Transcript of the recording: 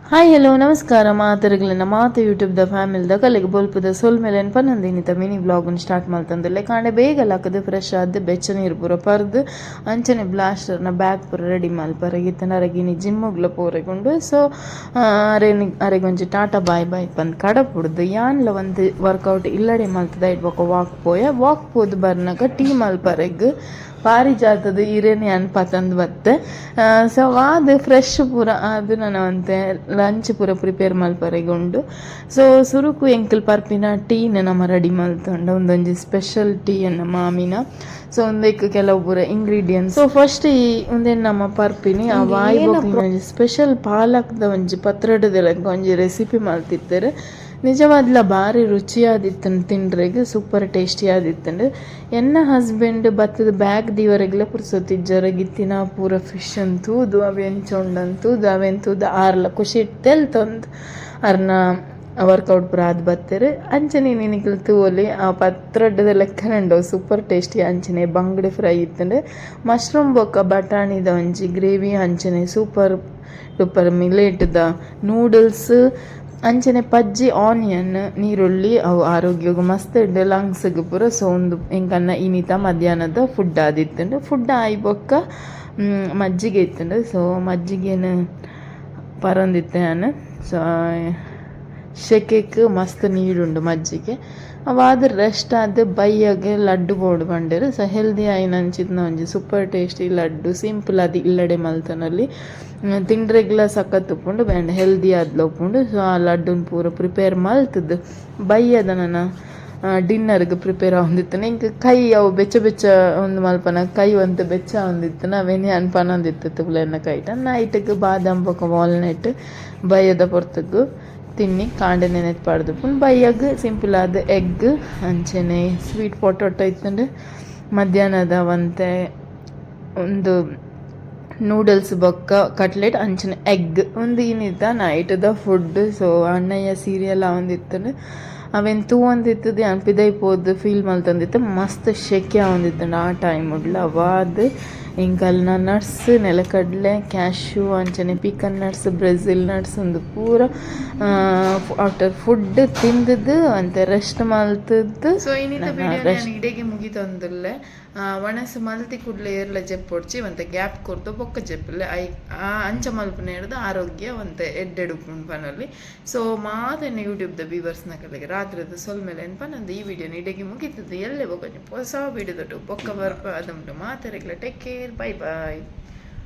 hi hello ನಮಸ್ಕಾರ ಮಾತರಗಳನ್ನ ಮಾತು ಯೂಟ್ಯೂಬ್ದ ಫ್ಯಾಮಿಲಿದ ಕಲೆಗೆ ಬೊಲ್ಪದ ಸೋಲ್ ಮೇಲೆ ಪನ್ನೊಂದಿನಿತ ಮಿನಿ ಬ್ಲಾಗನ್ನು ಸ್ಟಾರ್ಟ್ ಮಾಡ್ತಂದಿಲ್ಲ ಕಾಂಡೆ ಬೇಗ ಹಾಕದು ಫ್ರೆಶ್ ಆದ ಬೆಚ್ಚ ನೀರು ಪೂರ ಪರ್ದು ಅಂಚನೆ ಬ್ಲಾಸ್ಟರ್ನ ಬ್ಯಾಗ್ ಪೂರ ರೆಡಿ ಮಲ್ಪರಗಿತ್ತ ನರಗಿನಿ ಜಿಮ್ಮುಗ್ಲ ಪೂರೆಗೊಂಡು ಸೊ ಅರೆಗೊಂಜಿ ಟಾಟಾ ಬಾಯ್ ಬಾಯ್ ಪಂದ್ ಕಡಪುಡ್ದು ಯಾನ್ಲ ಒಂದು ವರ್ಕೌಟ್ ಇಲ್ಲಡೆ ಮಲ್ತದ ಇಡ್ಬೇಕು ವಾಕ್ ಪೋದು ಬರ್ನಾಗ ಟೀ ಮಲ್ಪರೆಗ್ ಪಾರಿಜಾತದ ಇರೇನೆ ಅನ್ಪತ್ತಂದು ಬತ್ತೆ ಸೊ ಅದು ಫ್ರೆಶ್ ಪೂರ ಅದು ನಾನು ಅಂತೆ ಲಂಚ್ ಪೂರ ಪ್ರಿಪೇರ್ ಮಲ್ಪರೆಗೊಂಡು ಸೊ ಸುರುಕು ಎಂಕಲ್ ಪರ್ಪಿನ ಟೀನ ನಮ್ಮ ರೆಡಿ ಮಲ್ತೊಂಡ ಒಂದೊಂಜಿ ಸ್ಪೆಷಲ್ ಟೀ ಅನ್ನ ಮಾಮಿನ ಸೊ ಒಂದಕ್ಕೆ ಕೆಲವು ಪೂರ ಇಂಗ್ರೀಡಿಯೆಂಟ್ಸ್ ಸೊ ಫಸ್ಟ್ ಈ ಒಂದೇನು ನಮ್ಮ ಪರ್ಪಿನಿ ಆ ವಾಯ್ ಒಂಜಿ ಸ್ಪೆಷಲ್ ಪಾಲಕ್ದ ಒಂಜಿ ಪತ್ರಡದೆಲ್ಲ ಒಂಜಿ ರೆಸಿಪಿ ಮಲ್ತಿರ್ತಾರೆ ನಿಜವಾದ್ಲ ಭಾರಿ ರುಚಿಯಾದಿತ್ತಂಡು ತಿಂಡ್ರೆಗ್ ಸೂಪರ್ ಟೇಸ್ಟಿ ಆದಿತ್ತಂಡು ಎನ್ನ ಹಸ್ಬೆಂಡ್ ಬತ್ತದ ಬ್ಯಾಗ್ ದಿವರೆಗ್ಲ ಪುರ್ಸೊತ್ತಿಜ್ಜರ ಗಿತ್ತಿನ ಪೂರ ಫಿಶ್ ಅಂತೂದು ಅವೆಂಚೊಂಡಂತೂದು ಅವೆಂತೂದು ಆರ್ಲ ಖುಷಿ ತೆಲ್ತೊಂದು ಅರ್ನ ವರ್ಕೌಟ್ ಪೂರ ಆದ್ ಬತ್ತರು ಅಂಚನೆ ನಿನಕಲ್ ತೂವಲಿ ಆ ಪತ್ರಡ್ಡದ ಲೆಕ್ಕನಂಡು ಸೂಪರ್ ಟೇಸ್ಟಿ ಅಂಚನೆ ಬಂಗಡೆ ಫ್ರೈ ಇತ್ತಂಡು ಮಶ್ರೂಮ್ ಬೊಕ್ಕ ಬಟಾಣಿದ ಒಂಜಿ ಗ್ರೇವಿ ಅಂಚನೆ ಸೂಪರ್ ಡೂಪರ್ ಮಿಲೇಟ್ದ ನೂಡಲ್ಸ್ ಅಂಚನೆ ಪಜ್ಜಿ ಆನಿಯನ್ ನೀರುಳ್ಳಿ ಅವು ಆರೋಗ್ಯಗೂ ಮಸ್ತ್ ಇಡ್ಡೆ ಲಂಗ್ಸ್ಗೆ ಪೂರ ಸೊ ಒಂದು ಎಂಕನ್ನ ಇನಿತ ಮಧ್ಯಾಹ್ನದ ಫುಡ್ ಆದಿತ್ತಂಡು ಫುಡ್ ಆಯ್ಬೊಕ್ಕ ಮಜ್ಜಿಗೆ ಇತ್ತಂಡು ಸೊ ಮಜ್ಜಿಗೆನ ಪರಂದಿತ್ತೆ ನಾನು ಸೊ ಶೆಕೆಕ್ ಮಸ್ತ್ ನೀರುಂಡು ಮಜ್ಜಿಗೆ ಅವಾದ ರೆಸ್ಟ್ ಆದ ಬೈಯಾಗೆ ಲಡ್ಡು ಬೋರ್ಡ್ ಬಂಡೇರು ಸೊ ಹೆಲ್ದಿ ಆಯ್ನ ಅಂಚಿದ್ನ ಒಂಜಿ ಸೂಪರ್ ಟೇಸ್ಟಿ ಲಡ್ಡು ಸಿಂಪಲ್ ಅದು ಇಲ್ಲಡೆ ಮಲ್ತನಲ್ಲಿ ತಿಂಡ್ರೆಗ್ಲ ಸಖತ್ ಉಪ್ಪುಂಡು ಬ್ಯಾಂಡ್ ಹೆಲ್ದಿ ಆದ್ಲ ಉಪ್ಪುಂಡು ಸೊ ಆ ಲಡ್ಡುನ ಪೂರ ಪ್ರಿಪೇರ್ ಮಲ್ತದ್ದು ಬೈಯದ ನನ್ನ ಡಿನ್ನರ್ಗೆ ಪ್ರಿಪೇರ್ ಆಗೊಂದಿತ್ತು ಇಂಕ ಕೈ ಅವು ಬೆಚ್ಚ ಒಂದು ಮಲ್ಪನ ಕೈ ಒಂದು ಬೆಚ್ಚ ಒಂದಿತ್ತು ನಾವೇನೇ ಅನ್ಪನೊಂದಿತ್ತು ತುಬ್ಲೆನ್ನ ಕೈಟ ನೈಟ್ಗೆ ಬಾದಾಮ್ ಬೊಕ ವಾಲ್ನಟ್ ಬೈಯದ ಪೊರ್ತಗೂ ತಿನ್ನಿ ಕಾಂಡೆ ನೆನೆತ್ ಪಾಡ್ದು ಪುನ್ ಬೈಯಾಗ ಸಿಂಪಲ್ ಆದ ಎಗ್ ಅಂಚೆನೆ ಸ್ವೀಟ್ ಪೊಟೊಟೊ ಇತ್ತಂಡು ಮಧ್ಯಾಹ್ನದ ಒಂದು ನೂಡಲ್ಸ್ ಬೊಕ್ಕ ಕಟ್ಲೆಟ್ ಅಂಚನೆ ಎಗ್ ಒಂದು ಏನಿತ್ತ ನೈಟ್ದ ಫುಡ್ ಸೊ ಅಣ್ಣಯ್ಯ ಸೀರಿಯಲ್ ಒಂದಿತ್ತು ಅವೇನು ತೂ ಒಂದಿತ್ತದು ಅನ್ಪಿದೈಪೋದು ಫೀಲ್ ಮಲ್ತಂದಿತ್ತು ಮಸ್ತ್ ಶೆಕೆ ಒಂದಿತ್ತಂಡು ಆ ಟೈಮ್ ಉಡ್ಲ ಅವಾದ ಇಂಕಲ್ನ ನಟ್ಸ್ ನೆಲಕಡಲೆ ಕ್ಯಾಶ್ಯೂ ಅಂಚನೆ ಪೀಕನ್ ನಟ್ಸ್ ಬ್ರೆಜಿಲ್ ನಟ್ಸ್ ಒಂದು ಪೂರ ಆಫ್ಟರ್ ಫುಡ್ ತಿಂದದ್ದು ಅಂತೆ ರೆಸ್ಟ್ ಮಲ್ತದ್ದು ಸೊ ಇನ್ನಿತ ಇಡೆಗೆ ಮುಗಿತಂದುಲ್ಲೆ ಒಣಸು ಮಲ್ತಿ ಕುಡ್ಲೆ ಏರ್ಲ ಜೆಪ್ಪೊಡ್ಚಿ ಒಂತೆ ಗ್ಯಾಪ್ ಕೊರ್ದು ಬೊಕ್ಕ ಜೆಪ್ಪಲೆ ಆ ಅಂಚ ಮಲ್ಪನೆ ಹಿಡ್ದು ಆರೋಗ್ಯ ಒಂತೆ ಎಡ್ಡೆಡುಪುಂಡು ಪನಲ್ಲಿ ಸೊ ಮಾತೇನೆ ಯೂಟ್ಯೂಬ್ದ ವ್ಯೂವರ್ಸ್ನ ಕಡೆಗೆ ರಾತ್ರಿದ ಸೊಲ್ಮೇಲೆ ಎನ್ಪನಂದು ಈ ವಿಡಿಯೋನ ಇಡೆಗೆ ಮುಗಿತದ್ದು ಎಲ್ಲೇ ಬೊಕ್ಕ ಹೊಸ ವಿಡಿಯೋದಟ್ಟು ಬೊಕ್ಕ ಬರ್ಪ ಅದುಂಟು ಮಾತಾರೆಗ್ಲ ಟೇಕ್ ಕೇರ್ ಬೈ ಬಾಯ್